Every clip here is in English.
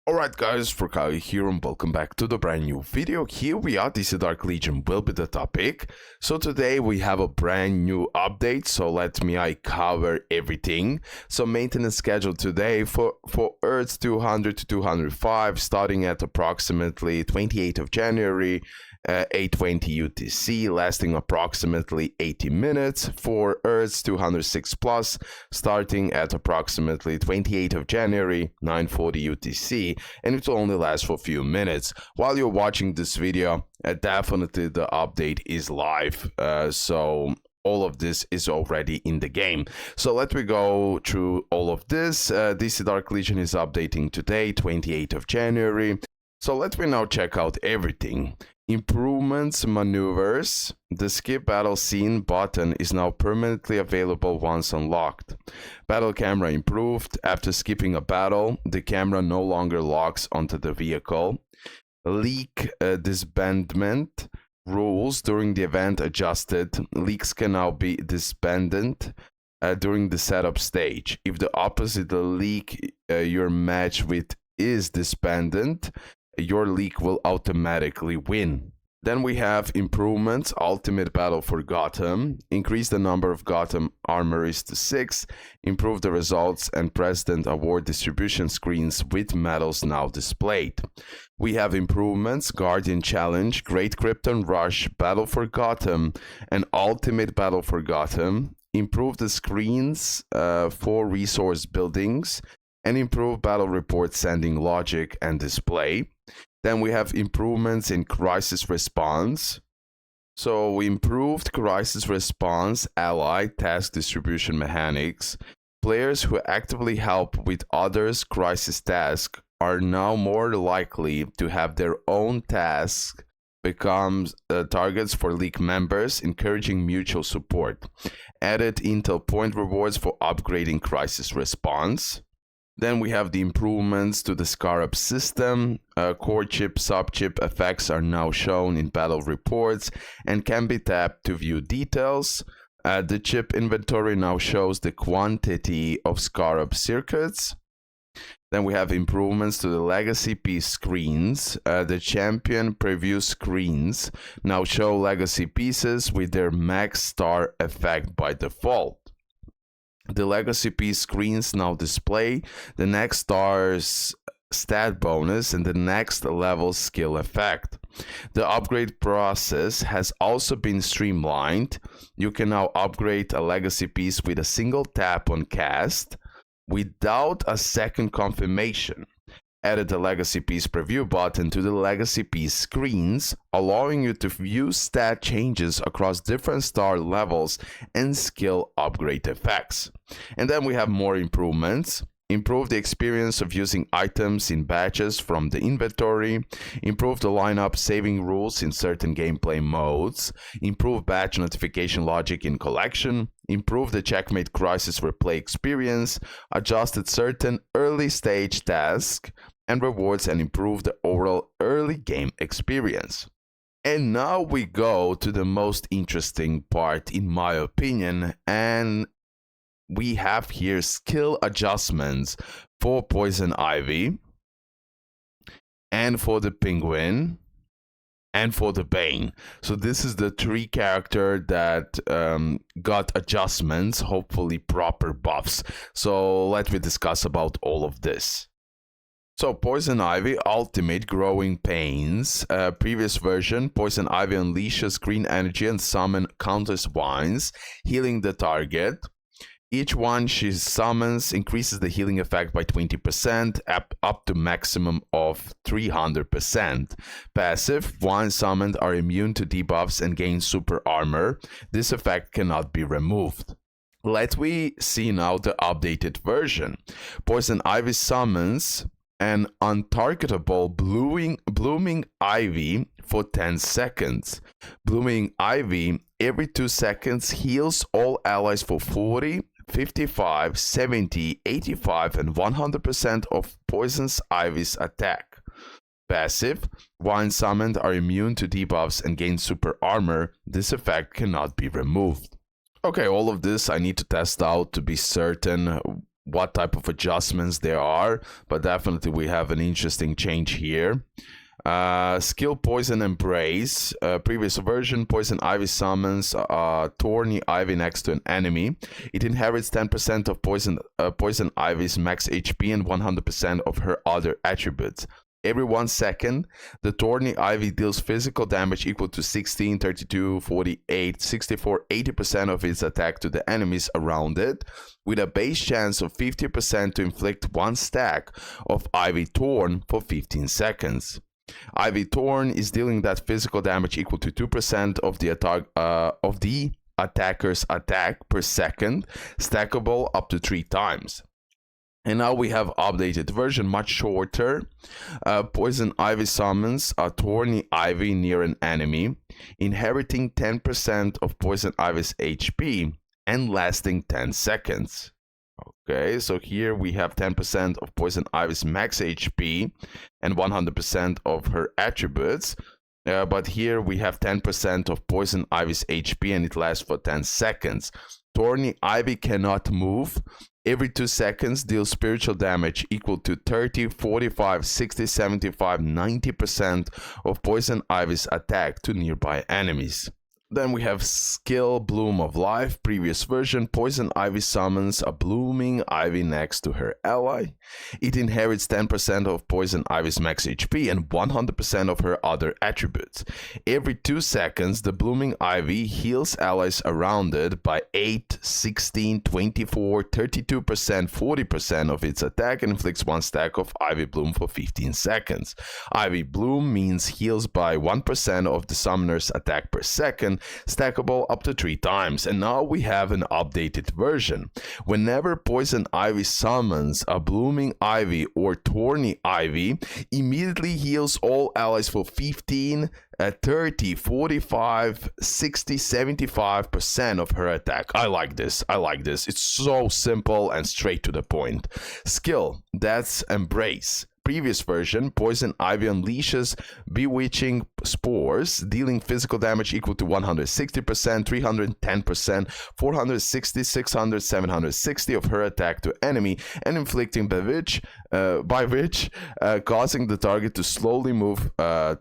Alright guys, RoKage here and welcome back to the brand new video. Here we are, DC Dark Legion will be the topic. So today we have a brand new update, so let me cover everything. So maintenance schedule today for Earths 200 to 205, starting at approximately 28th of January, 8:20 UTC, lasting approximately 80 minutes. For Earths 206 plus, starting at approximately 28th of January, 9:40 UTC, and it will only last for a few minutes. While you're watching this video, definitely the update is live, so all of this is already in the game. So let me go through all of this. DC Dark Legion is updating today, 28th of January. So let me now check out everything. Improvements, maneuvers. The skip battle scene button is now permanently available once unlocked. Battle camera improved. After skipping a battle, the camera no longer locks onto the vehicle. Leak disbandment rules during the event adjusted. Leaks can now be disbanded during the setup stage. If the opposite leak you're matched with is disbanded, your leak will automatically win. Then we have improvements, ultimate battle for Gotham, increase the number of Gotham armories to 6, improve the results and president award distribution screens with medals now displayed. We have improvements, Guardian Challenge, Great Krypton Rush, Battle for Gotham, and Ultimate Battle for Gotham, improve the screens for resource buildings, and improve battle report sending logic and display. Then we have improvements in crisis response. So we improved crisis response, ally, task distribution mechanics. Players who actively help with others' crisis tasks are now more likely to have their own tasks become targets for league members, encouraging mutual support. Added intel point rewards for upgrading crisis response. Then we have the improvements to the Scarab system. Core chip, sub-chip effects are now shown in battle reports and can be tapped to view details. The chip inventory now shows the quantity of Scarab circuits. Then we have improvements to the legacy piece screens. The champion preview screens now show legacy pieces with their max star effect by default. The legacy piece screens now display the next star's stat bonus and the next level skill effect. The upgrade process has also been streamlined. You can now upgrade a legacy piece with a single tap on cast without a second confirmation. Added the legacy piece preview button to the legacy piece screens, allowing you to view stat changes across different star levels and skill upgrade effects. And then we have more improvements. Improve the experience of using items in batches from the inventory, improve the lineup saving rules in certain gameplay modes, improve batch notification logic in collection, improve the checkmate crisis replay experience, adjusted certain early stage tasks and rewards, and improve the overall early game experience. And now we go to the most interesting part in my opinion, and we have here skill adjustments for Poison Ivy, and for the Penguin, and for the Bane. So this is the 3 character that got adjustments, hopefully proper buffs. So let me discuss about all of this. So Poison Ivy Ultimate Growing Pains. Previous version, Poison Ivy unleashes green energy and summon countless vines, healing the target. Each one she summons increases the healing effect by 20%, up to maximum of 300%. Passive, vines summoned are immune to debuffs and gain super armor. This effect cannot be removed. Let me see now the updated version. Poison Ivy summons an untargetable blooming ivy for 10 seconds. Blooming ivy every 2 seconds heals all allies for 40, 55, 70, 85, and 100% of Poison Ivy's attack. Passive, vines summoned are immune to debuffs and gain super armor. This effect cannot be removed. Okay, all of this I need to test out to be certain what type of adjustments there are, but definitely we have an interesting change here. Skill Poison Embrace. Previous version, Poison Ivy summons Thorny Ivy next to an enemy. It inherits 10% of Poison Ivy's max HP and 100% of her other attributes. Every 1 second, the Thorny Ivy deals physical damage equal to 16, 32, 48, 64, 80% of its attack to the enemies around it, with a base chance of 50% to inflict 1 stack of Ivy Thorn for 15 seconds. Ivy Thorn is dealing that physical damage equal to 2% of the attacker's attack per second, stackable up to 3 times. And now we have updated version, much shorter. Poison Ivy summons a Thorny Ivy near an enemy, inheriting 10% of Poison Ivy's HP and lasting 10 seconds. Okay, so here we have 10% of Poison Ivy's max HP and 100% of her attributes. But here we have 10% of Poison Ivy's HP and it lasts for 10 seconds. Thorny Ivy cannot move. Every 2 seconds deals spiritual damage equal to 30, 45, 60, 75, 90% of Poison Ivy's attack to nearby enemies. Then we have Skill Bloom of Life. Previous version, Poison Ivy summons a blooming ivy next to her ally. It inherits 10% of Poison Ivy's max HP and 100% of her other attributes. Every 2 seconds, the blooming ivy heals allies around it by 8, 16, 24, 32%, 40% of its attack and inflicts 1 stack of Ivy Bloom for 15 seconds. Ivy Bloom means heals by 1% of the summoner's attack per second, stackable up to 3 times. And now we have an updated version. Whenever Poison Ivy summons a blooming ivy or Thorny Ivy, immediately heals all allies for 15, 30, 45, 60, 75% of her attack. I like this. It's so simple and straight to the point. Skill, that's Embrace. Previous version, Poison Ivy unleashes Bewitching Spores, dealing physical damage equal to 160%, 310%, 460, 600, 760 of her attack to enemy, and inflicting by which causing the target to slowly move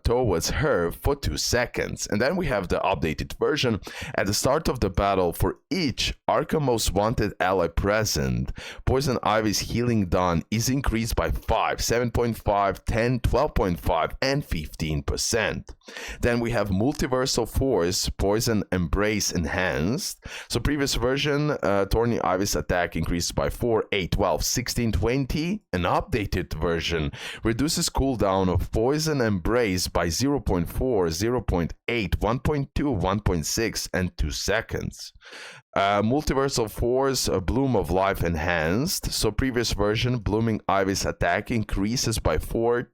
towards her for 2 seconds. And then we have the updated version. At the start of the battle, for each Arkham Most Wanted ally present, Poison Ivy's healing done is increased by 5, 7.5, 10, 12.5, and 15%. Then we have Multiversal Force, Poison Embrace Enhanced. So previous version, Thorny Ivy's attack increased by 4, 8, 12, 16, 20. An updated version reduces cooldown of Poison Embrace by 0.4, 0.8, 1.2, 1.6, and 2 seconds. Multiversal Force, Bloom of Life Enhanced. So previous version, Blooming Ivy's attack increases by 4,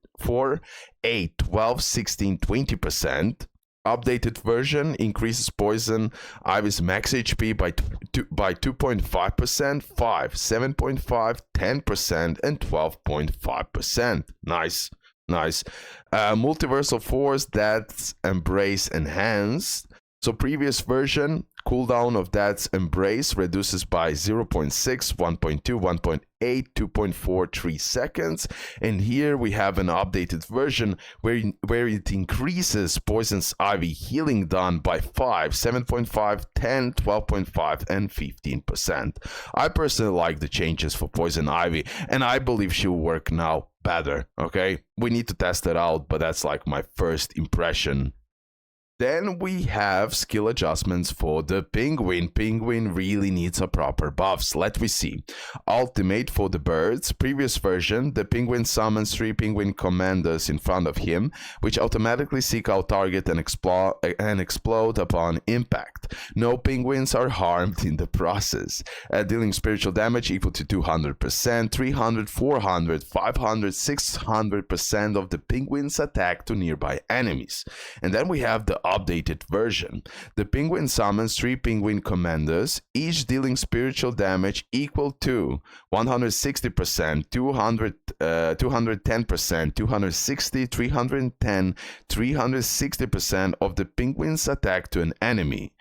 8, 12, 16, 20%. Updated version increases Poison Ivy's max HP by 2.5%, 5, 7.5, 10%, and 12.5%. Nice. Multiversal Force, that's Embrace Enhanced. So previous version, cooldown of Dad's Embrace reduces by 0.6, 1.2, 1.8, 2.4, 3 seconds. And here we have an updated version where it increases Poison's Ivy healing done by 5, 7.5, 10, 12.5, and 15%. I personally like the changes for Poison Ivy, and I believe she will work now better, okay? We need to test it out, but that's like my first impression. Then we have skill adjustments for the Penguin. Penguin really needs a proper buffs. Let me see. Ultimate for the birds. Previous version, the Penguin summons 3 Penguin commanders in front of him, which automatically seek out target and explode upon impact. No penguins are harmed in the process. Dealing spiritual damage equal to 200%, 300, 400, 500, 600% of the penguin's attack to nearby enemies. And then we have the updated version. The Penguin summons 3 Penguin commanders, each dealing spiritual damage equal to 160%, 200, 210%, 260, 310, 360% of the Penguin's attack to an enemy.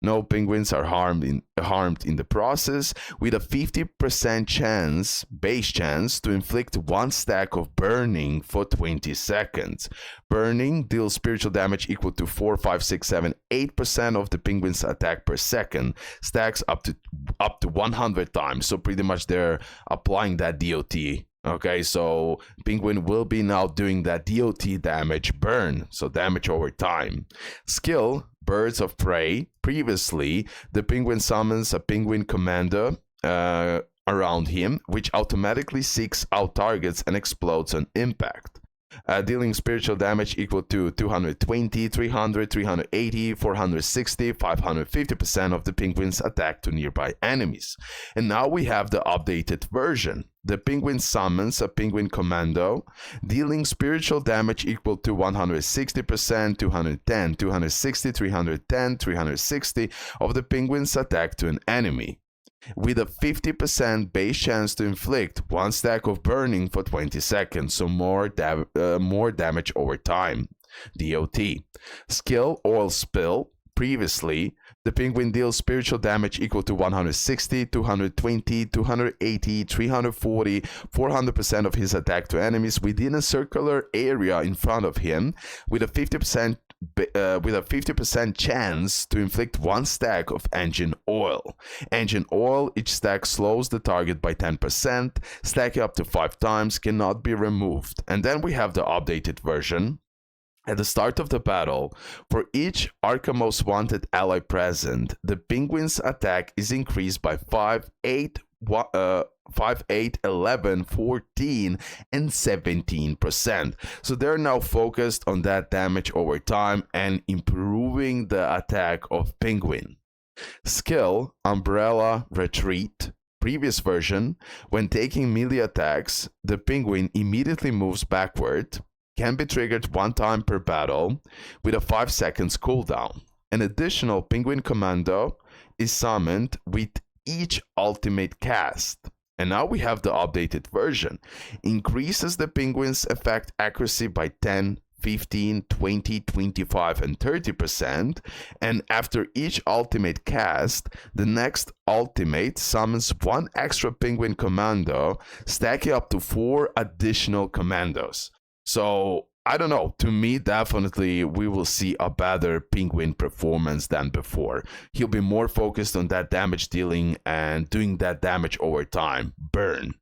No penguins are harmed in the process, with a 50% base chance to inflict 1 stack of burning for 20 seconds. Burning deals spiritual damage equal to 4, 5, 6, 7, 8% of the penguin's attack per second. Stacks up to 100 times. So pretty much they're applying that DOT. Okay, so penguin will be now doing that DOT damage burn, so damage over time. Skill, Birds of Prey. Previously, the penguin summons a penguin commander around him, which automatically seeks out targets and explodes on impact. Dealing spiritual damage equal to 220, 300, 380, 460, 550% of the penguin's attack to nearby enemies. And now we have the updated version. The penguin summons a penguin commando, dealing spiritual damage equal to 160%, 210, 260, 310, 360 of the penguin's attack to an enemy, with a 50% base chance to inflict 1 stack of burning for 20 seconds, so more damage over time. DOT. Skill, Oil Spill. Previously, the penguin deals spiritual damage equal to 160, 220, 280, 340, 400% of his attack to enemies within a circular area in front of him, with a 50% chance to inflict 1 stack of engine oil. Engine oil, each stack slows the target by 10%, stacking up to 5 times, cannot be removed. And then we have the updated version. At the start of the battle, for each Arkham Most Wanted ally present, the penguin's attack is increased by 5, 8, 11, 14, and 17%. So they're now focused on that damage over time and improving the attack of penguin. Skill, Umbrella Retreat. Previous version, when taking melee attacks, the penguin immediately moves backward, can be triggered 1 time per battle with a 5 seconds cooldown. An additional penguin commando is summoned with each ultimate cast. And now we have the updated version. Increases the penguin's effect accuracy by 10, 15, 20, 25, and 30%. And after each ultimate cast, the next ultimate summons 1 extra penguin commando, stacking up to 4 additional commandos. So, I don't know, to me, definitely we will see a better penguin performance than before. He'll be more focused on that damage dealing and doing that damage over time, burn.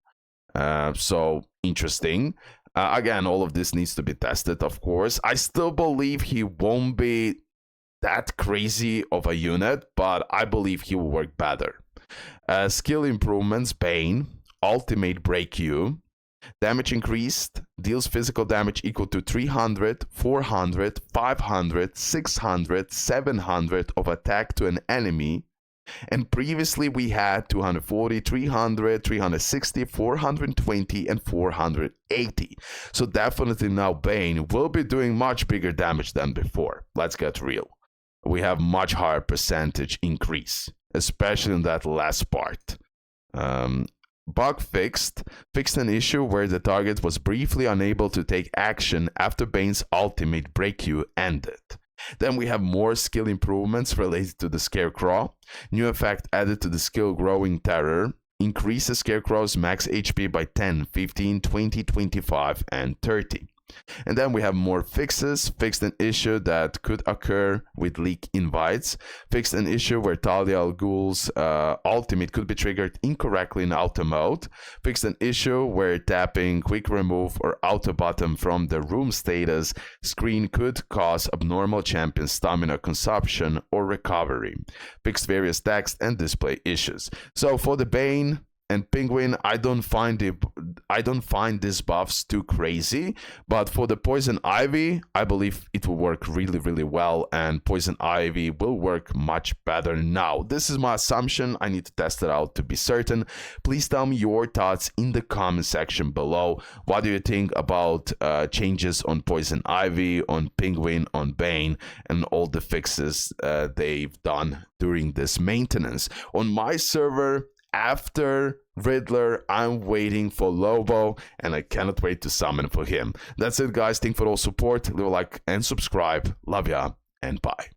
So, interesting. Again, all of this needs to be tested, of course. I still believe he won't be that crazy of a unit, but I believe he will work better. Skill improvements, Bane, ultimate break you. Damage increased, deals physical damage equal to 300, 400, 500, 600, 700 of attack to an enemy. And previously we had 240, 300, 360, 420, and 480. So definitely now Bane will be doing much bigger damage than before. Let's get real. We have much higher percentage increase, especially in that last part. Bug fixed an issue where the target was briefly unable to take action after Bane's ultimate break you ended. Then we have more skill improvements related to the Scarecrow. New effect added to the skill Growing Terror. Increases Scarecrow's max HP by 10, 15, 20, 25, and 30. And then we have more fixes. Fixed an issue that could occur with leak invites. Fixed an issue where Talia al Ghul's ultimate could be triggered incorrectly in auto mode. Fixed an issue where tapping quick remove or auto button from the room status screen could cause abnormal champion stamina consumption or recovery. Fixed various text and display issues. So for the Bane and Penguin, I don't find these buffs too crazy, but for the Poison Ivy, I believe it will work really, really well, and Poison Ivy will work much better now. This is my assumption. I need to test it out to be certain. Please tell me your thoughts in the comment section below. What do you think about changes on Poison Ivy, on Penguin, on Bane, and all the fixes they've done during this maintenance? On my server, after Riddler, I'm waiting for Lobo, and I cannot wait to summon for him. That's it, guys. Thank you for all support. Leave a like and subscribe. Love ya, and bye.